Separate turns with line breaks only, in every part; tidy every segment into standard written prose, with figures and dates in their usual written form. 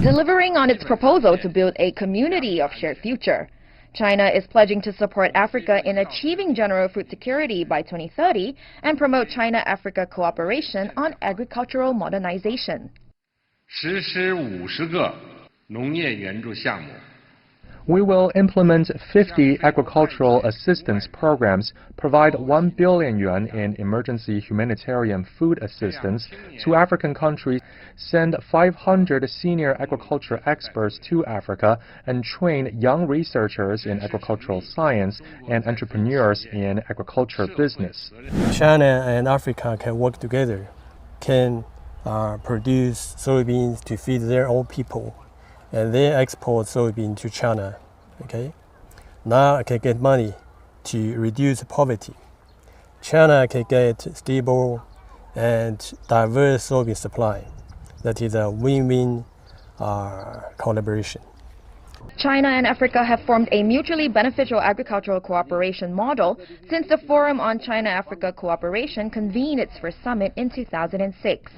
delivering on its proposal to build a community of shared future. China is pledging to support Africa in achieving general food security by 2030 and promote China-Africa cooperation on agricultural modernization.
实施50个农业援助项目。
We will implement 50 agricultural assistance programs, provide 1 billion yuan in emergency humanitarian food assistance to African countries, send 500 senior agriculture experts to Africa, and train young researchers in agricultural science and entrepreneurs in agriculture business.
China and Africa can work together, can produce soybeans to feed their own people, and they export soybean to China. Okay, now I can get money to reduce poverty. China can get stable and diverse soybean supply. That is a win-win collaboration.
China and Africa have formed a mutually beneficial agricultural cooperation model since the Forum on China-Africa Cooperation convened its first summit in 2006.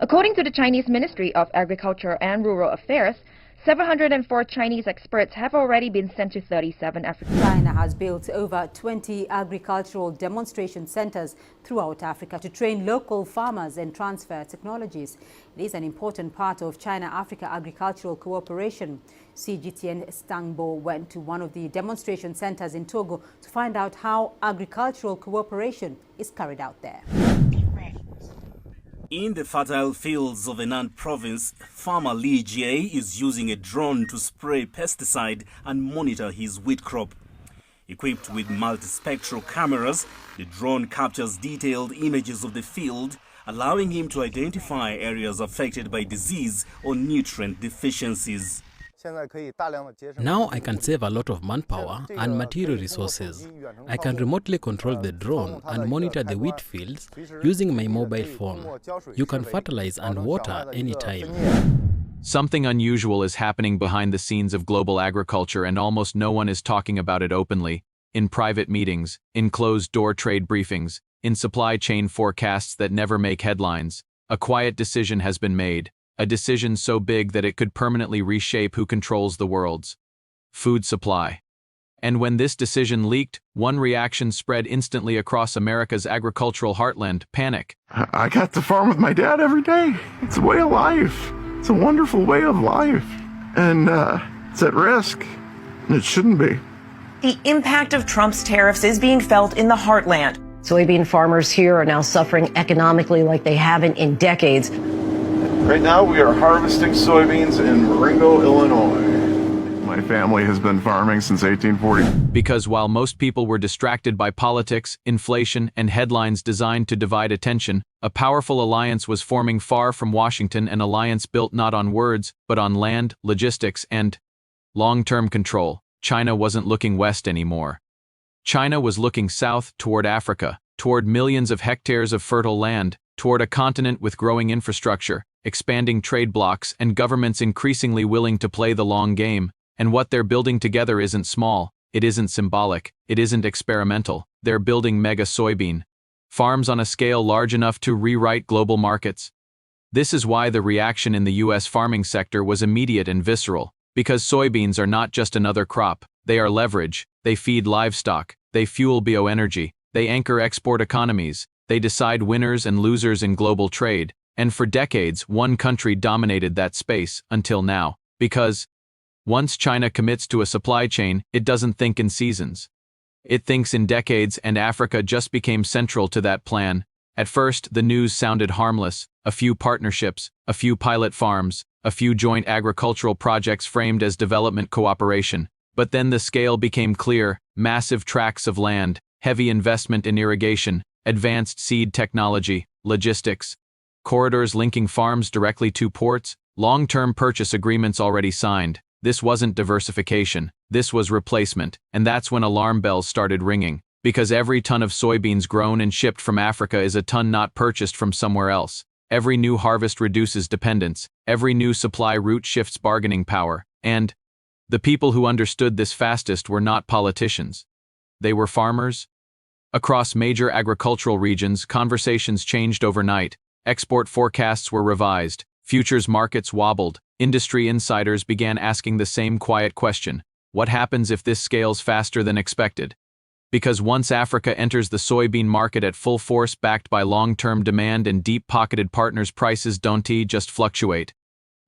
According to the Chinese Ministry of Agriculture and Rural Affairs, 704 Chinese experts have already been sent to 37 African.
China has built over 20 agricultural demonstration centers throughout Africa to train local farmers and transfer technologies. It is an important part of China-Africa agricultural cooperation. CGTN Stangbo went to one of the demonstration centers in Togo to find out how agricultural cooperation is carried out there.
In the fertile fields of Henan province, farmer Li Jie is using a drone to spray pesticide and monitor his wheat crop. Equipped with multispectral cameras, the drone captures detailed images of the field, allowing him to identify areas affected by disease or nutrient deficiencies.
Now I can save a lot of manpower and material resources. I can remotely control the drone and monitor the wheat fields using my mobile phone. You can fertilize and water anytime.
Something unusual is happening behind the scenes of global agriculture, and almost no one is talking about it openly. In private meetings, in closed-door trade briefings, in supply chain forecasts that never make headlines, a quiet decision has been made. A decision so big that it could permanently reshape who controls the world's food supply. And when this decision leaked, one reaction spread instantly across America's agricultural heartland: panic.
I got to farm with my dad every day. It's a way of life. It's a wonderful way of life. And it's at risk. And it shouldn't be.
The impact of Trump's tariffs is being felt in the heartland.
Soybean farmers here are now suffering economically like they haven't in decades.
Right now we are harvesting soybeans in Marengo, Illinois. My family has been farming since 1840.
Because while most people were distracted by politics, inflation, and headlines designed to divide attention, a powerful alliance was forming far from Washington, an alliance built not on words, but on land, logistics, and long-term control. China wasn't looking west anymore. China was looking south, toward Africa, toward millions of hectares of fertile land, toward a continent with growing infrastructure, expanding trade blocs, and governments increasingly willing to play the long game. And what they're building together isn't small, it isn't symbolic, it isn't experimental. They're building mega soybean farms on a scale large enough to rewrite global markets. This is why the reaction in the US farming sector was immediate and visceral, because soybeans are not just another crop, they are leverage, they feed livestock, they fuel bioenergy, they anchor export economies, they decide winners and losers in global trade. And for decades, one country dominated that space, until now. Because once China commits to a supply chain, it doesn't think in seasons. It thinks in decades, and Africa just became central to that plan. At first, the news sounded harmless: a few partnerships, a few pilot farms, a few joint agricultural projects framed as development cooperation. But then the scale became clear: massive tracts of land, heavy investment in irrigation, advanced seed technology, logistics, corridors linking farms directly to ports, long-term purchase agreements already signed. This wasn't diversification, this was replacement, and that's when alarm bells started ringing, because every ton of soybeans grown and shipped from Africa is a ton not purchased from somewhere else. Every new harvest reduces dependence, every new supply route shifts bargaining power, and the people who understood this fastest were not politicians. They were farmers. Across major agricultural regions, conversations changed overnight. Export forecasts were revised, futures markets wobbled, Industry insiders began asking the same quiet question: what happens if this scales faster than expected? Because once Africa enters the soybean market at full force, backed by long-term demand and deep-pocketed partners, prices don't just fluctuate.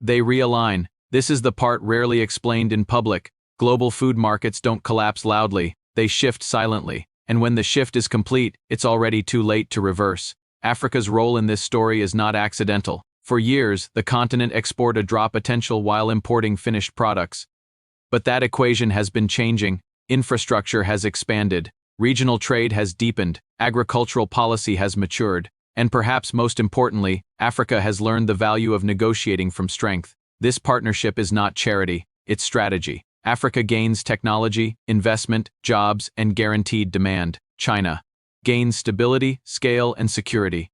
They realign. This is the part rarely explained in public. Global food markets don't collapse loudly, they shift silently. And when the shift is complete, it's already too late to reverse. Africa's role in this story is not accidental. For years, the continent exported a drop potential while importing finished products. But that equation has been changing. Infrastructure has expanded, regional trade has deepened, agricultural policy has matured, and perhaps most importantly, Africa has learned the value of negotiating from strength. This partnership is not charity, it's strategy. Africa gains technology, investment, jobs, and guaranteed demand. China gains stability, scale, and security.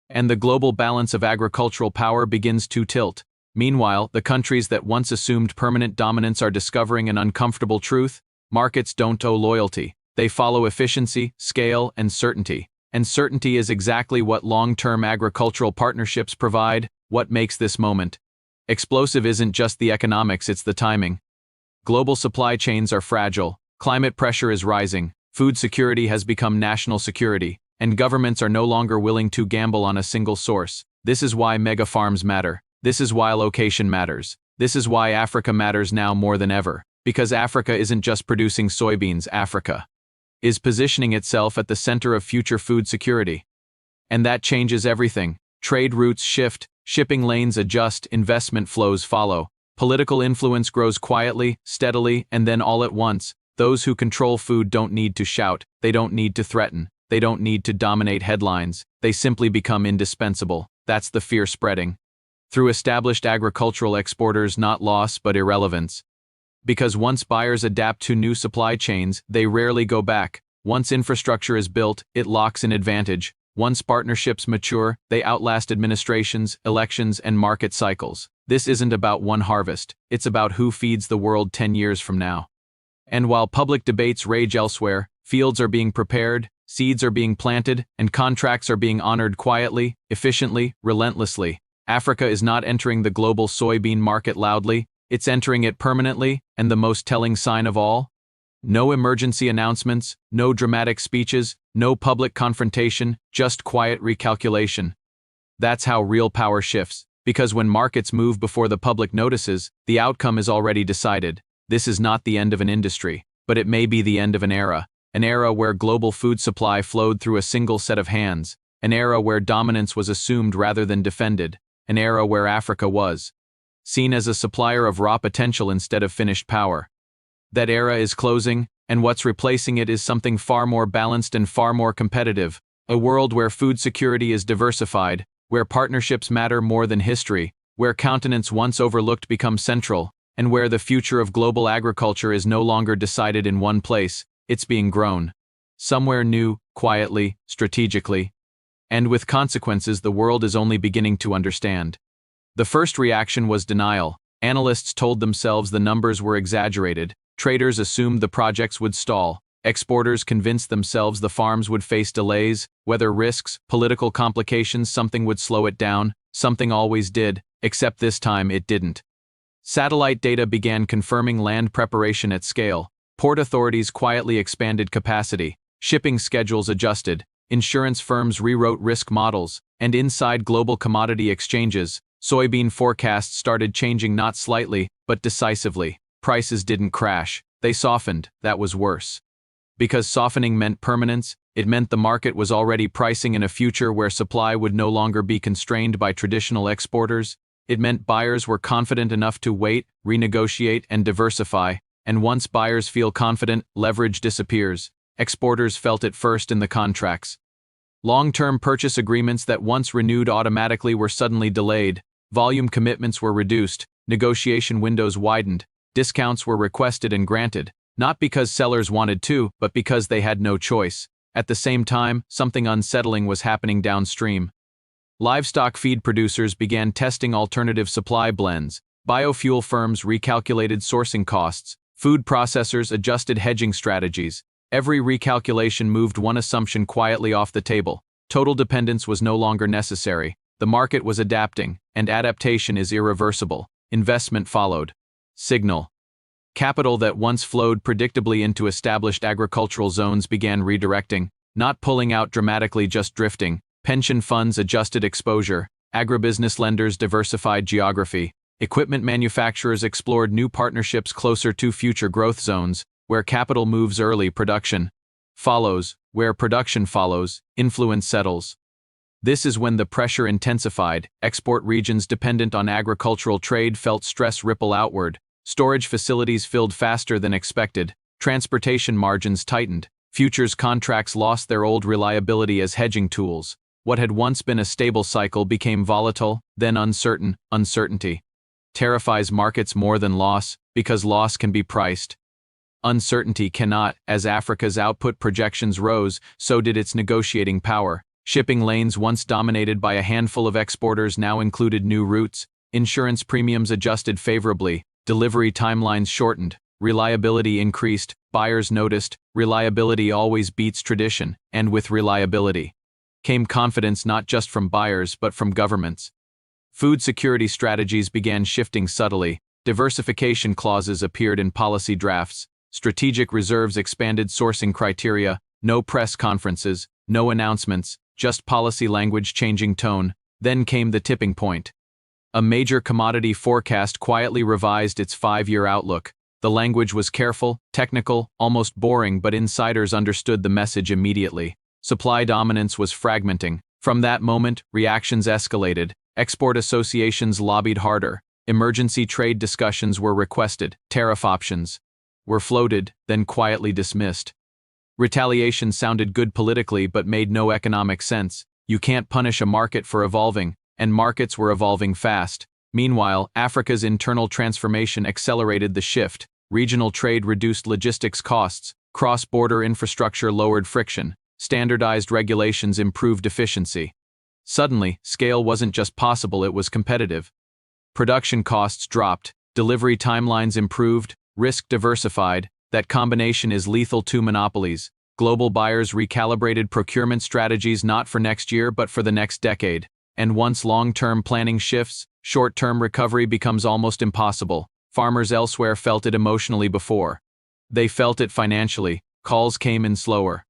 And the global balance of agricultural power begins to tilt. Meanwhile, the countries that once assumed permanent dominance are discovering an uncomfortable truth: markets don't owe loyalty. They follow efficiency, scale, and certainty. And certainty is exactly what long-term agricultural partnerships provide. What makes this moment explosive isn't just the economics, it's the timing. Global supply chains are fragile, climate pressure is rising, food security has become national security, and governments are no longer willing to gamble on a single source. This is why mega farms matter. This is why location matters. This is why Africa matters now more than ever. Because Africa isn't just producing soybeans, Africa is positioning itself at the center of future food security. And that changes everything. Trade routes shift, shipping lanes adjust, investment flows follow. Political influence grows quietly, steadily, and then all at once. Those who control food don't need to shout, they don't need to threaten, they don't need to dominate headlines, they simply become indispensable. That's the fear spreading through established agricultural exporters, not loss but irrelevance. Because once buyers adapt to new supply chains, they rarely go back. Once infrastructure is built, it locks in advantage. Once partnerships mature, they outlast administrations, elections, and market cycles. This isn't about one harvest, it's about who feeds the world 10 years from now. And while public debates rage elsewhere, fields are being prepared, seeds are being planted, and contracts are being honored quietly, efficiently, relentlessly. Africa is not entering the global soybean market loudly, it's entering it permanently, and the most telling sign of all? No emergency announcements, no dramatic speeches, no public confrontation, just quiet recalculation. That's how real power shifts, because when markets move before the public notices, the outcome is already decided. This is not the end of an industry, but it may be the end of an era where global food supply flowed through a single set of hands, an era where dominance was assumed rather than defended, an era where Africa was seen as a supplier of raw potential instead of finished power. That era is closing, and what's replacing it is something far more balanced and far more competitive, a world where food security is diversified, where partnerships matter more than history, where continents once overlooked become central, and where the future of global agriculture is no longer decided in one place, it's being grown. Somewhere new, quietly, strategically, and with consequences the world is only beginning to understand. The first reaction was denial. Analysts told themselves the numbers were exaggerated, traders assumed the projects would stall, exporters convinced themselves the farms would face delays, weather risks, political complications, something would slow it down, something always did, except this time it didn't. Satellite data began confirming land preparation at scale, port authorities quietly expanded capacity, shipping schedules adjusted, insurance firms rewrote risk models, and inside global commodity exchanges, soybean forecasts started changing not slightly, but decisively. Prices didn't crash, they softened. That was worse. Because softening meant permanence, it meant the market was already pricing in a future where supply would no longer be constrained by traditional exporters. It meant buyers were confident enough to wait, renegotiate, and diversify, and once buyers feel confident, leverage disappears. Exporters felt it first in the contracts. Long-term purchase agreements that once renewed automatically were suddenly delayed. Volume commitments were reduced, negotiation windows widened, discounts were requested and granted, not because sellers wanted to, but because they had no choice. At the same time, something unsettling was happening downstream. Livestock feed producers began testing alternative supply blends, biofuel firms recalculated sourcing costs, food processors adjusted hedging strategies. Every recalculation moved one assumption quietly off the table: total dependence was no longer necessary. The market was adapting, and adaptation is irreversible. investment followed. Signal. Capital that once flowed predictably into established agricultural zones began redirecting, not pulling out dramatically, just drifting. Pension funds adjusted exposure, agribusiness lenders diversified geography, equipment manufacturers explored new partnerships closer to future growth zones. Where capital moves early, production follows. Where production follows, influence settles. This is when the pressure intensified. Export regions dependent on agricultural trade felt stress ripple outward. Storage facilities filled faster than expected. Transportation margins tightened. Futures contracts lost their old reliability as hedging tools. What had once been a stable cycle became volatile, then uncertain. Uncertainty terrifies markets more than loss, because loss can be priced. Uncertainty cannot. As Africa's output projections rose, so did its negotiating power. Shipping lanes once dominated by a handful of exporters now included new routes. Insurance premiums adjusted favorably. Delivery timelines shortened. Reliability increased. Buyers noticed. Reliability always beats tradition, and with reliability came confidence, not just from buyers but from governments. Food security strategies began shifting subtly. Diversification clauses appeared in policy drafts. Strategic reserves expanded sourcing criteria. No press conferences, no announcements, just policy language changing tone. Then came the tipping point. A major commodity forecast quietly revised its 5-year outlook. The language was careful, technical, almost boring, but insiders understood the message immediately. Supply dominance was fragmenting. From that moment, reactions escalated. Export associations lobbied harder. Emergency trade discussions were requested. Tariff options were floated, then quietly dismissed. Retaliation sounded good politically but made no economic sense. You can't punish a market for evolving, and markets were evolving fast. Meanwhile, Africa's internal transformation accelerated the shift. Regional trade reduced logistics costs. Cross-border infrastructure lowered friction. Standardized regulations improved efficiency. Suddenly, scale wasn't just possible, it was competitive. Production costs dropped. Delivery timelines improved. Risk diversified. That combination is lethal to monopolies. Global buyers recalibrated procurement strategies not for next year but for the next decade. And once long-term planning shifts, short-term recovery becomes almost impossible. Farmers elsewhere felt it emotionally before. They felt it financially. Calls came in slower.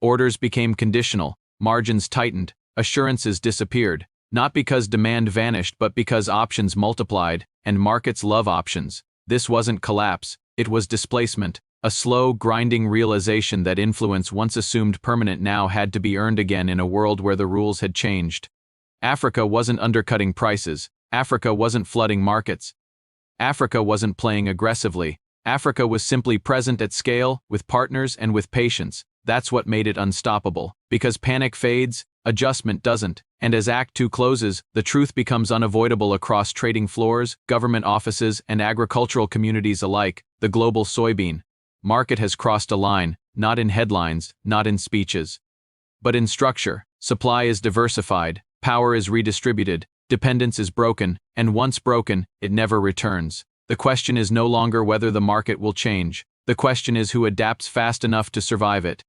Orders became conditional. Margins tightened. Assurances disappeared. Not because demand vanished but because options multiplied, and markets love options. This wasn't collapse, it was displacement, a slow, grinding realization that influence once assumed permanent now had to be earned again in a world where the rules had changed. Africa wasn't undercutting prices. Africa wasn't flooding markets. Africa wasn't playing aggressively. Africa was simply present at scale, with partners and with patience. That's what made it unstoppable. Because panic fades, adjustment doesn't. And as Act 2 closes, the truth becomes unavoidable across trading floors, government offices, and agricultural communities alike. The global soybean market has crossed a line, not in headlines, not in speeches, but in structure. Supply is diversified, power is redistributed, dependence is broken, and once broken, it never returns. The question is no longer whether the market will change. The question is who adapts fast enough to survive it.